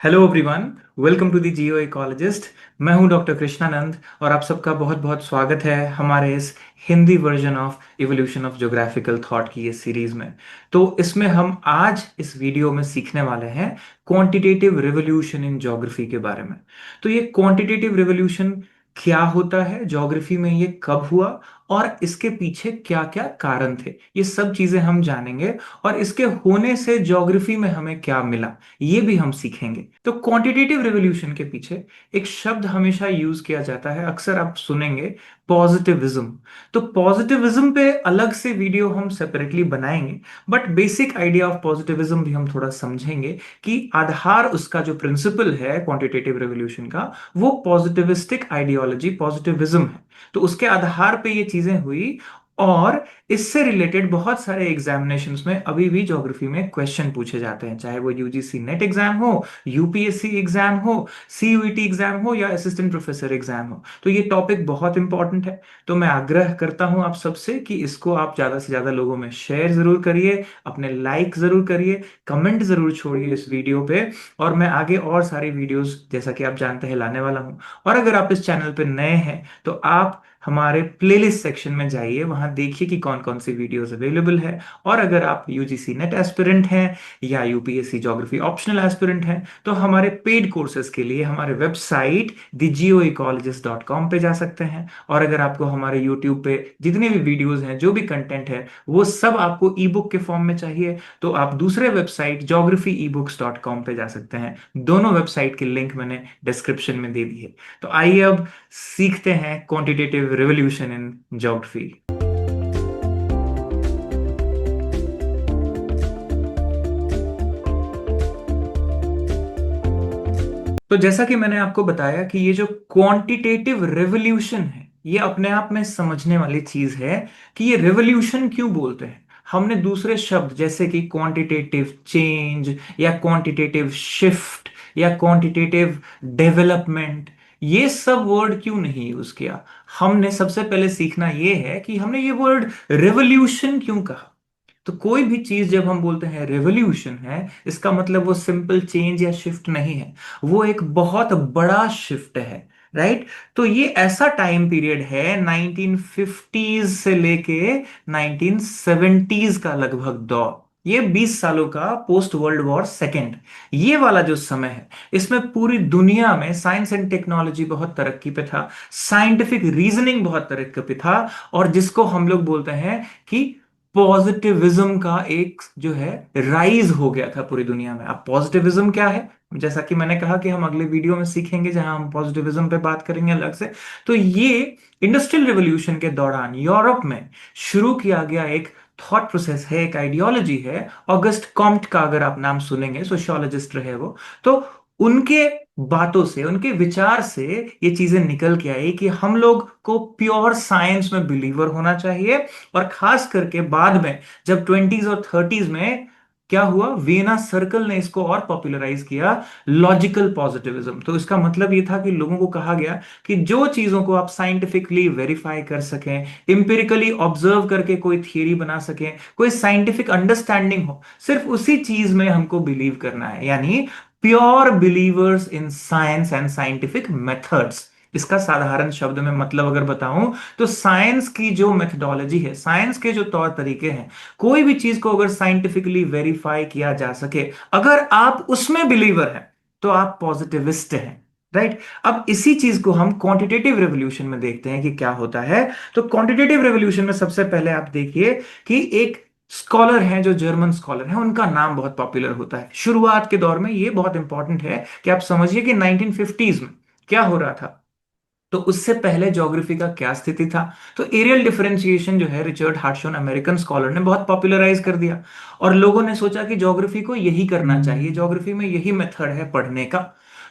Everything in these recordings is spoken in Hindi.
Hello everyone. Welcome to the geo ecologist. मैं हूं डॉक्टर कृष्णानंद और आप सबका बहुत बहुत स्वागत है हमारे इस Hindi version of evolution of geographical thought की ये सीरीज में। तो इसमें हम आज इस वीडियो में सीखने वाले हैं क्वांटिटेटिव रिवोल्यूशन इन ज्योग्राफी के बारे में। तो ये क्वांटिटेटिव रिवोल्यूशन क्या होता है, ज्योग्राफी में ये कब हुआ और इसके पीछे क्या क्या कारण थे, ये सब चीजें हम जानेंगे। और इसके होने से ज्योग्राफी में हमें क्या मिला ये भी हम सीखेंगे। तो क्वांटिटेटिव रिवोल्यूशन के पीछे एक शब्द हमेशा यूज किया जाता है, अक्सर आप सुनेंगे, पॉजिटिविज्म। तो पॉजिटिविज्म पे अलग से वीडियो हम सेपरेटली बनाएंगे, but basic idea of positivism भी हम थोड़ा समझेंगे कि आधार उसका जो प्रिंसिपल है क्वांटिटेटिव रिवोल्यूशन का, वो पॉजिटिविस्टिक आइडियोलॉजी पॉजिटिविज्म है। तो उसके आधार पे ये चीजें हुई। और इससे रिलेटेड बहुत सारे एग्जामिनेशंस में अभी भी ज्योग्राफी में क्वेश्चन पूछे जाते हैं, चाहे वो यूजीसी नेट एग्जाम हो, यूपीएससी एग्जाम हो, सीयूईटी एग्जाम हो या असिस्टेंट प्रोफेसर एग्जाम हो। तो ये टॉपिक बहुत इंपॉर्टेंट है। तो मैं आग्रह करता हूं आप सबसे कि इसको आप ज्यादा से ज्यादा लोगों में शेयर जरूर करिए, अपने लाइक जरूर करिए, कमेंट जरूर छोड़िए इस वीडियो पे। और मैं आगे और सारी वीडियोस जैसा कि आप जानते हैं लाने वाला हूं। और अगर आप इस चैनल पे नए हैं तो आप हमारे प्लेलिस्ट सेक्शन में जाइए, वहां देखिए कि कौन कौन सी वीडियोस अवेलेबल है। और अगर आप यूजीसी नेट एस्पिरेंट हैं या यूपीएससी ज्योग्राफी ऑप्शनल एस्पिरेंट हैं तो हमारे पेड कोर्सेज के लिए हमारे वेबसाइट thegeoecologist.com पे जा सकते हैं। और अगर आपको हमारे यूट्यूब पे जितने भी वीडियोस हैं, जो भी कंटेंट है, वो सब आपको ई बुक के फॉर्म में चाहिए तो आप दूसरे वेबसाइट geographyebooks.com पे जा सकते हैं। दोनों वेबसाइट की लिंक मैंने डिस्क्रिप्शन में दे दी है। तो आइए अब सीखते हैं क्वांटिटेटिव रिवोल्यूशन इन ज्योग्राफी। तो जैसा कि मैंने आपको बताया कि ये जो क्वांटिटेटिव रिवोल्यूशन है, ये अपने आप में समझने वाली चीज है कि ये रिवोल्यूशन क्यों बोलते हैं। हमने दूसरे शब्द जैसे कि क्वांटिटेटिव चेंज या क्वांटिटेटिव शिफ्ट या क्वांटिटेटिव डेवलपमेंट, ये सब वर्ड क्यों नहीं यूज किया। हमने सबसे पहले सीखना ये है कि हमने ये वर्ड रिवोल्यूशन क्यों कहा। तो कोई भी चीज जब हम बोलते हैं रेवोल्यूशन है, इसका मतलब वो सिंपल चेंज या शिफ्ट नहीं है, वो एक बहुत बड़ा शिफ्ट है। राइट। तो ये ऐसा टाइम पीरियड है 1950s से लेके 1970s का लगभग दौर, ये 20 सालों का पोस्ट वर्ल्ड वॉर सेकेंड, ये वाला जो समय है, इसमें पूरी दुनिया में साइंस एंड टेक्नोलॉजी बहुत तरक्की पे था, साइंटिफिक रीजनिंग बहुत तरक्की पे था। और जिसको हम लोग बोलते हैं कि पॉजिटिविज्म का एक जो है राइज हो गया था पूरी दुनिया में। अब पॉजिटिविज्म क्या है, जैसा कि मैंने कहा कि हम अगले वीडियो में सीखेंगे जहां हम पॉजिटिविज्म पे बात करेंगे अलग से। तो ये इंडस्ट्रियल रिवॉल्यूशन के दौरान यूरोप में शुरू किया गया एक थॉट प्रोसेस है, एक आइडियोलॉजी है। ऑगस्ट कॉम्ट का अगर आप नाम सुनेंगे, सोशियोलॉजिस्ट रहे वो, तो उनके बातों से, उनके विचार से ये चीजें निकल के आई कि हम लोग को प्योर साइंस में बिलीवर होना चाहिए। और खास करके बाद में जब 20s और 30s में क्या हुआ, वियना सर्कल ने इसको और पॉपुलराइज किया, लॉजिकल पॉजिटिविज्म। तो इसका मतलब ये था कि लोगों को कहा गया कि जो चीजों को आप साइंटिफिकली वेरीफाई कर सकें, इंपेरिकली ऑब्जर्व करके कोई थियरी बना सकें, कोई साइंटिफिक अंडरस्टैंडिंग हो, सिर्फ उसी चीज में हमको बिलीव करना है। यानी pure believers in science and scientific methods. इसका साधारण शब्द में मतलब अगर बताऊं तो साइंस की जो मेथडोलॉजी है, साइंस के जो तौर तरीके हैं, कोई भी चीज को अगर साइंटिफिकली वेरीफाई किया जा सके, अगर आप उसमें बिलीवर हैं तो आप पॉजिटिविस्ट हैं। राइट। अब इसी चीज को हम क्वांटिटेटिव रेवोल्यूशन में देखते हैं कि क्या होता है। तो क्वांटिटेटिव रेवोल्यूशन में सबसे पहले आप देखिए कि एक स्कॉलर हैं जो जर्मन स्कॉलर हैं, उनका नाम बहुत पॉपुलर होता है शुरुआत के दौर में। ये बहुत इंपॉर्टेंट है कि आप समझिए कि 1950s में क्या हो रहा था। तो उससे पहले ज्योग्राफी का क्या स्थिति था। तो एरियल डिफरेंशिएशन जो है, रिचर्ड हार्टशॉन अमेरिकन स्कॉलर ने बहुत पॉपुलराइज कर दिया। और लोगों ने सोचा कि ज्योग्राफी को यही करना चाहिए, ज्योग्राफी में यही मेथड है पढ़ने का।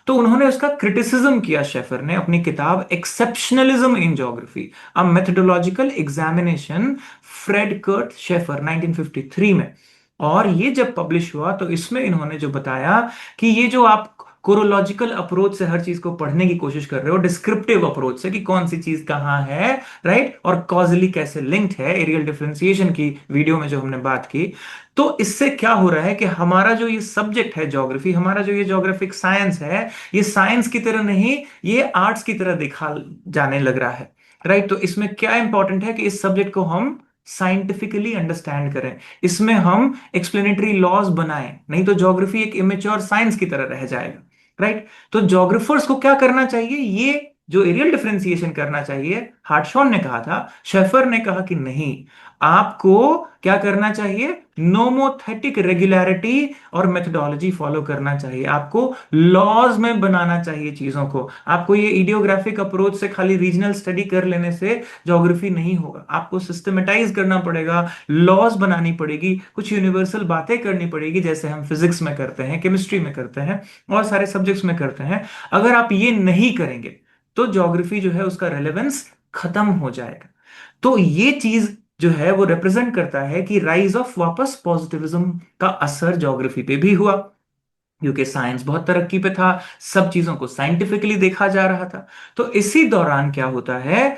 तो उन्होंने उसका क्रिटिसिज्म किया, शेफर ने, अपनी किताब exceptionalism in geography, a methodological examination, Fred Kurt Schaefer, 1953 में। और ये जब पब्लिश हुआ तो इसमें इन्होंने जो बताया कि ये जो आप कोरोलॉजिकल अप्रोच से हर चीज को पढ़ने की कोशिश कर रहे हो, डिस्क्रिप्टिव अप्रोच से कि कौन सी चीज कहाँ है, राइट, और कॉजली कैसे लिंक्ड है, एरियल डिफरेंशिएशन की वीडियो में जो हमने बात की। तो इससे क्या हो रहा है कि हमारा जो ये सब्जेक्ट है ज्योग्राफी, हमारा जो ये ज्योग्राफिक साइंस है, ये साइंस की तरह नहीं, ये आर्ट्स की तरह देखा जाने लग रहा है, राइट। तो इसमें क्या इंपॉर्टेंट है कि इस सब्जेक्ट को हम साइंटिफिकली अंडरस्टैंड करें, इसमें हम एक्सप्लेनेटरी लॉज बनाएं, नहीं तो ज्योग्राफी एक इमेच्योर साइंस की तरह रह जाएगा, राइट। तो ज्योग्राफर्स को क्या करना चाहिए, ये जो एरियल डिफरेंशिएशन करना चाहिए, हार्टशॉन ने कहा था, शेफर ने कहा कि नहीं, आपको क्या करना चाहिए, नोमोथेटिक रेगुलरिटी और मेथडोलॉजी फॉलो करना चाहिए, आपको लॉज में बनाना चाहिए चीजों को। आपको ये इडियोग्राफिक अप्रोच से खाली रीजनल स्टडी कर लेने से ज्योग्राफी नहीं होगा, आपको सिस्टमेटाइज करना पड़ेगा, लॉज बनानी पड़ेगी, कुछ यूनिवर्सल बातें करनी पड़ेगी, जैसे हम फिजिक्स में करते हैं, केमिस्ट्री में करते हैं, और सारे सब्जेक्ट्स में करते हैं। अगर आप ये नहीं करेंगे तो ज्योग्राफी जो है उसका रेलेवेंस खत्म हो जाएगा। तो ये चीज जो है वो रिप्रेजेंट करता है कि राइज ऑफ वापस पॉजिटिविज्म का असर ज्योग्राफी पे भी हुआ, क्योंकि साइंस बहुत तरक्की पे था, सब चीजों को साइंटिफिकली देखा जा रहा था। तो इसी दौरान क्या होता है,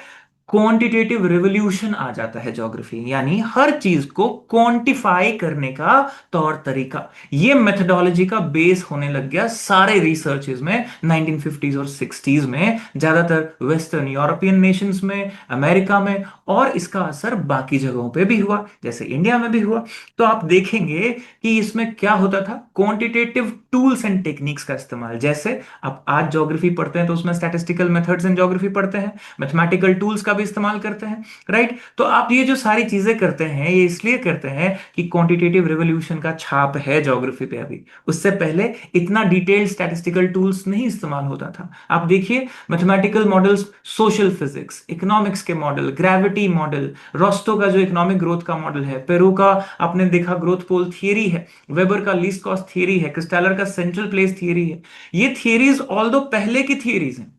क्वांटिटेटिव रिवोल्यूशन आ जाता है ज्योग्राफी, यानी हर चीज को क्वांटिफाई करने का तौर तरीका, ये मेथडोलॉजी का बेस होने लग गया सारे रिसर्चेज में 1950s और 60s में, ज्यादातर वेस्टर्न यूरोपियन नेशंस में, अमेरिका में, और इसका असर बाकी जगहों पे भी हुआ, जैसे इंडिया में भी हुआ। तो आप देखेंगे कि इसमें क्या होता था, क्वांटिटेटिव टूल्स एंड टेक्निक्स का इस्तेमाल, जैसे आप आज ज्योग्राफी पढ़ते हैं तो उसमें स्टैटिस्टिकल मेथड्स इन ज्योग्राफी पढ़ते हैं, मैथमेटिकल टूल्स का भी इस्तेमाल करते हैं, राइट। तो आप ये जो सारी चीजें करते हैं ये इसलिए करते हैं कि क्वांटिटेटिव रिवोल्यूशन का छाप है ज्योग्राफी पे अभी, उससे पहले इतना डिटेल्ड स्टैटिस्टिकल टूल्स नहीं इस्तेमाल होता था। आप देखिए mathematical models, social physics, economics के मॉडल, ग्रेविटी मॉडल, रोस्टो का जो इकोनॉमिक ग्रोथ का मॉडल है, पेरू का आपने देखा ग्रोथ पोल थियरी है, वेबर का लीस्ट कॉस्ट थियरी है, क्रिस्टेलर का सेंट्रल प्लेस थियरी है, ये थियरीज ऑल दो पहले की थियरीज हैं,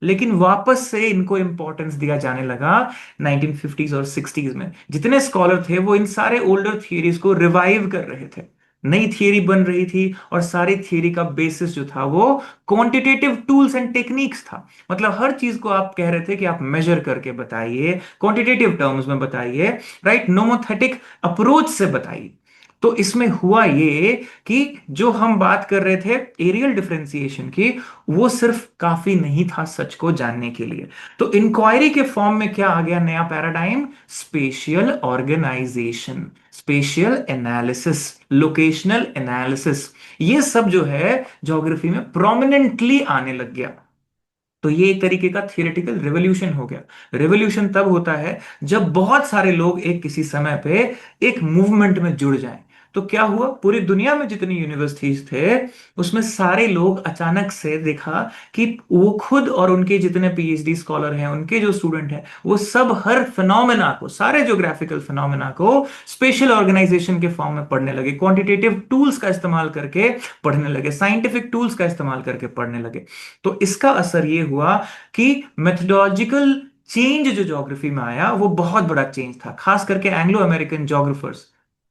लेकिन वापस से इनको इंपॉर्टेंस दिया जाने लगा 1950s और 60s में। जितने स्कॉलर थे वो इन सारे ओल्डर थियरीज को रिवाइव कर रहे थे, नई थियरी बन रही थी, और सारी थियरी का बेसिस जो था वो क्वांटिटेटिव टूल्स एंड टेक्निक्स था। मतलब हर चीज को आप कह रहे थे कि आप मेजर करके बताइए, क्वांटिटेटिव टर्म्स में बताइए, राइट, नोमोथेटिक अप्रोच से बताइए। तो इसमें हुआ ये कि जो हम बात कर रहे थे एरियल डिफरेंशिएशन की, वो सिर्फ काफी नहीं था सच को जानने के लिए। तो इंक्वायरी के फॉर्म में क्या आ गया नया paradigm, spatial organisation, spatial analysis, locational analysis, ये सब जो है ज्योग्राफी में प्रोमिनेंटली आने लग गया। तो ये एक तरीके का थियोरेटिकल रिवोल्यूशन हो गया। रिवोल्यूशन तब होता है जब बहुत सारे लोग एक किसी समय पे एक मूवमेंट में जुड़ जाएं। तो क्या हुआ, पूरी दुनिया में जितनी यूनिवर्सिटीज थे उसमें सारे लोग अचानक से देखा कि वो खुद और उनके जितने पीएचडी स्कॉलर हैं, उनके जो स्टूडेंट हैं, वो सब हर फिनोमेना को, सारे ज्योग्राफिकल फिनोमेना को स्पेशल ऑर्गेनाइजेशन के फॉर्म में पढ़ने लगे, क्वांटिटेटिव टूल्स का इस्तेमाल करके पढ़ने लगे, साइंटिफिक टूल्स का इस्तेमाल करके पढ़ने लगे। तो इसका असर ये हुआ कि मेथडोलॉजिकल चेंज जो ज्योग्राफी में आया वो बहुत बड़ा चेंज था, खास करके एंग्लो अमेरिकन ज्योग्राफर्स,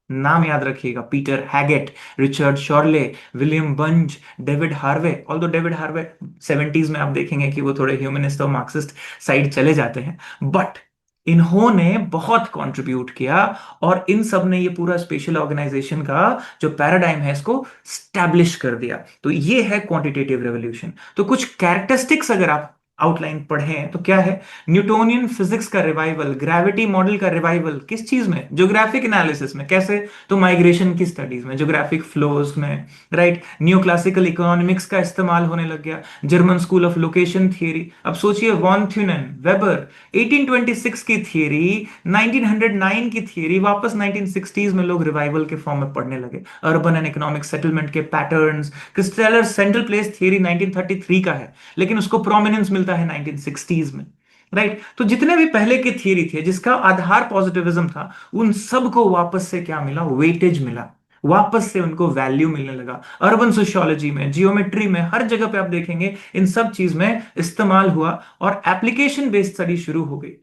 नाम याद रखिएगा, पीटर हैगेट, रिचर्ड शॉर्ले, विलियम बंज, David Harvey. Although David Harvey 70s में आप देखेंगे कि वो थोड़े ह्यूमनिस्ट और मार्क्सिस्ट साइड चले जाते हैं, बट इन्होंने बहुत कंट्रीब्यूट किया, और इन सब ने ये पूरा स्पेशल ऑर्गेनाइजेशन का जो पैराडाइम है इसको स्टैब्लिश कर दिया। तो ये है क्वांटिटेटिव रेवोल्यूशन। तो कुछ कैरेक्टरिस्टिक्स अगर आप आउटलाइन पढ़ें तो क्या है, न्यूटोनियन फिजिक्स का रिवाइवल, ग्रेविटी मॉडल का रिवाइवल, किस चीज में, ज्योग्राफिक एनालिसिस में। कैसे, तो माइग्रेशन की स्टडीज में, ज्योग्राफिक फ्लोज में, राइट। न्यू क्लासिकल इकोनॉमिक्स का इस्तेमाल होने लग गया, German school of location theory. अब सोचिए, वॉन थ्यूनेन, वेबर, 1826 की थियरी, 1909 की थियरी, वापस 1960s में लोग रिवाइवल के फॉर्म में पढ़ने लगे, अर्बन एंड इकोनॉमिक सेटलमेंट के पैटर्न्स। क्रिस्टेलर सेंट्रल प्लेस थियरी 1933 का है, लेकिन उसको प्रोमिनेंस मिलता है 1960s में, राइट। तो जितने भी पहले की थियरी थे जिसका आधार पॉजिटिविज्म था, उन सबको वापस से क्या मिला, वेटेज मिला, वापस से उनको वैल्यू मिलने लगा। अर्बन सोशियोलॉजी में, जियोमेट्री में, हर जगह पे आप देखेंगे इन सब चीज में इस्तेमाल हुआ, और एप्लीकेशन बेस्ड स्टडी शुरू हो गई।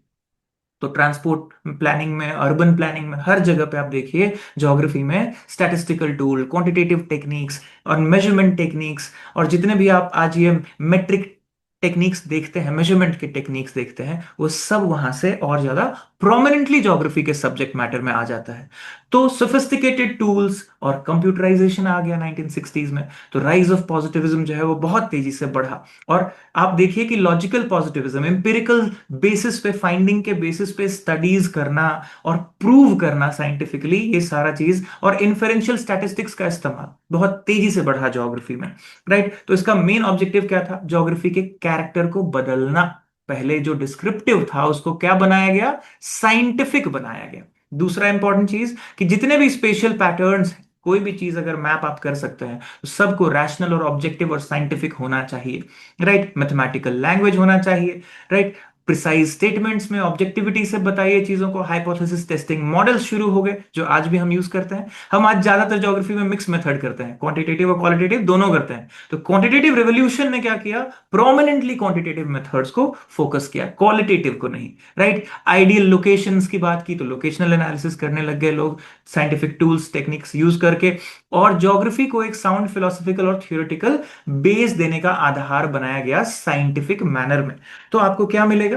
तो ट्रांसपोर्ट प्लानिंग में, अर्बन प्लानिंग में, हर जगह पे आप देखिए ज्योग्राफी में स्टैटिस्टिकल टूल, क्वांटिटेटिव टेक्निक्स और मेजरमेंट टेक्निक्स, और जितने भी आप आज ये मेट्रिक टेक्निक्स देखते हैं, मेजरमेंट के टेक्निक्स देखते हैं, वो सब वहां से और ज्यादा प्रोमिनेंटली ज्योग्राफी के सब्जेक्ट मैटर में आ जाता है। तो सोफिस्टिकेटेड टूल्स और कंप्यूटराइजेशन आ गया 1960s में। तो राइज ऑफ पॉजिटिविज्म जो है वो बहुत तेजी से बढ़ा। और आप देखिए कि लॉजिकल पॉजिटिविज्म, एम्पिरिकल बेसिस पे, फाइंडिंग के बेसिस पे स्टडीज करना और प्रूव करना साइंटिफिकली, ये सारा चीज, और इन्फेरेंशियल स्टैटिस्टिक्स का इस्तेमाल बहुत तेजी से बढ़ा ज्योग्राफी में। राइट, तो इसका मेन ऑब्जेक्टिव क्या था? ज्योग्राफी के कैरेक्टर को बदलना। पहले जो डिस्क्रिप्टिव था उसको क्या बनाया गया? साइंटिफिक बनाया गया। दूसरा इंपॉर्टेंट चीज कि जितने भी स्पेशल पैटर्न्स, कोई भी चीज अगर मैप आप कर सकते हैं तो सबको रैशनल और ऑब्जेक्टिव और साइंटिफिक होना चाहिए। राइट, मैथमेटिकल लैंग्वेज होना चाहिए। राइट, प्रिसाइज स्टेटमेंट्स में ऑब्जेक्टिविटी से बताइए चीजों को। हाइपोथेसिस टेस्टिंग मॉडल्स शुरू हो गए जो आज भी हम यूज करते हैं। हम आज ज्यादातर ज्योग्राफी में मिक्स मेथड करते हैं, क्वांटिटेटिव और क्वालिटेटिव दोनों करते हैं। तो क्वांटिटेटिव रेवोल्यूशन ने क्या किया? प्रोमिनेंटली क्वांटिटेटिव मेथड्स को फोकस किया, क्वालिटेटिव को नहीं। राइट, आइडियल लोकेशंस की बात की तो लोकेशनल एनालिसिस करने लग गए लोग, साइंटिफिक टूल्स टेक्निक्स यूज करके। और ज्योग्राफी को एक साउंड फिलोसॉफिकल और थियोरेटिकल बेस देने का आधार बनाया गया साइंटिफिक मैनर में। तो आपको क्या मिलेगा?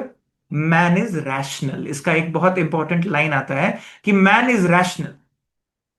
Man is rational. इसका एक बहुत इंपॉर्टेंट लाइन आता है कि मैन इज रैशनल,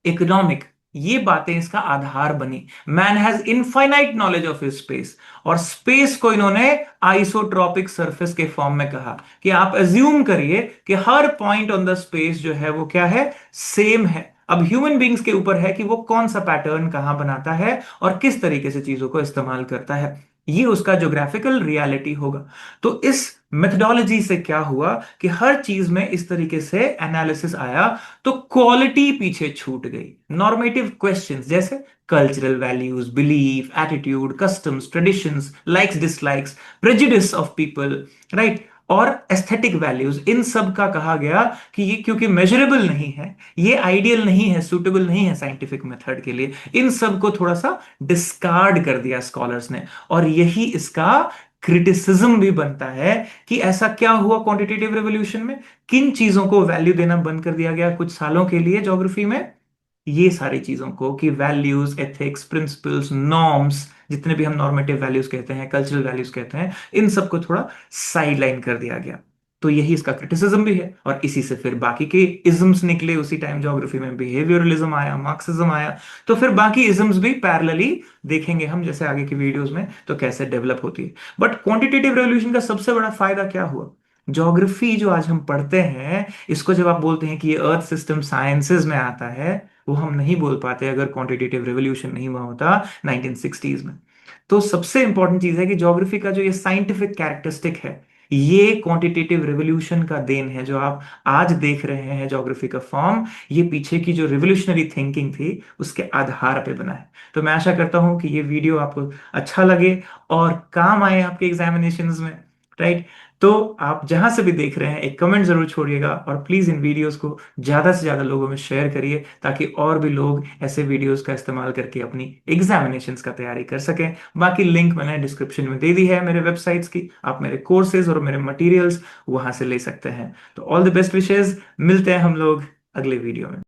इकोनॉमिक, ये बातें इसका आधार बनी। Man has infinite knowledge of his space, और स्पेस को इन्होंने आइसोट्रॉपिक सरफेस के फॉर्म में कहा कि आप अज्यूम करिए कि हर पॉइंट ऑन द स्पेस जो है वो क्या है? सेम है। अब ह्यूमन बींग्स के ऊपर है कि वो कौन सा पैटर्न कहां बनाता है और किस तरीके से चीजों को इस्तेमाल करता है, ये उसका ज्योग्राफिकल रियलिटी होगा। तो इस मेथडोलॉजी से क्या हुआ कि हर चीज में इस तरीके से एनालिसिस आया, तो क्वालिटी पीछे छूट गई। नॉर्मेटिव क्वेश्चंस जैसे cultural values, belief, attitude, customs, traditions, likes dislikes, prejudice of people, right, और एस्थेटिक वैल्यूज, इन सब का कहा गया कि ये क्योंकि मेजरेबल नहीं है, ये आइडियल नहीं है, सुटेबल नहीं है साइंटिफिक मेथड के लिए, इन सब को थोड़ा सा डिस्कार्ड कर दिया स्कॉलर्स ने। और यही इसका क्रिटिसिज्म भी बनता है कि ऐसा क्या हुआ क्वांटिटेटिव रेवोल्यूशन में, किन चीजों को वैल्यू देना बंद कर दिया गया कुछ सालों के लिए ज्योग्राफी में? ये सारी चीजों को, कि वैल्यूज, एथिक्स, प्रिंसिपल्स, नॉर्म्स, जितने भी हम नॉर्मेटिव वैल्यूज कहते हैं, कल्चरल वैल्यूज कहते हैं, इन सबको थोड़ा साइडलाइन कर दिया गया। तो यही इसका क्रिटिसिज्म भी है। और इसी से फिर बाकी के इज्म्स निकले उसी टाइम ज्योग्राफी में, बिहेवियरलिज्म आया, मार्क्सिज्म आया। तो फिर बाकी इज्म्स भी पैरेलली देखेंगे हम जैसे आगे की वीडियोस में तो कैसे डेवलप होती है। बट क्वांटिटेटिव रेवोल्यूशन का सबसे बड़ा फायदा क्या हुआ? ज्योग्राफी जो आज हम पढ़ते हैं, इसको जब आप बोलते हैं कि ये अर्थ सिस्टम साइंसेज में आता है, वो हम नहीं बोल पाते अगर क्वांटिटेटिव रेवोल्यूशन नहीं हुआ होता 1960s में। तो सबसे इंपॉर्टेंट चीज है कि ज्योग्राफी का जो ये साइंटिफिक कैरेक्टरिस्टिक है, ये क्वांटिटेटिव रेवोल्यूशन का देन है। जो आप आज देख रहे हैं ज्योग्राफी का फॉर्म, ये पीछे की जो रिवोल्यूशनरी थिंकिंग थी उसके आधार पे बना है। तो मैं आशा करता हूं कि ये वीडियो आपको अच्छा लगे और काम आए आपके एग्जामिनेशंस में। राइट, तो आप जहां से भी देख रहे हैं एक कमेंट जरूर छोड़िएगा, और प्लीज इन वीडियोस को ज्यादा से ज्यादा लोगों में शेयर करिए ताकि और भी लोग ऐसे वीडियोस का इस्तेमाल करके अपनी एग्जामिनेशंस का तैयारी कर सकें। बाकी लिंक मैंने डिस्क्रिप्शन में दे दी है मेरे वेबसाइट्स की, आप मेरे कोर्सेज और मेरे मटेरियल्स वहां से ले सकते हैं। तो ऑल द बेस्ट विशेस, मिलते हैं हम लोग अगले वीडियो में।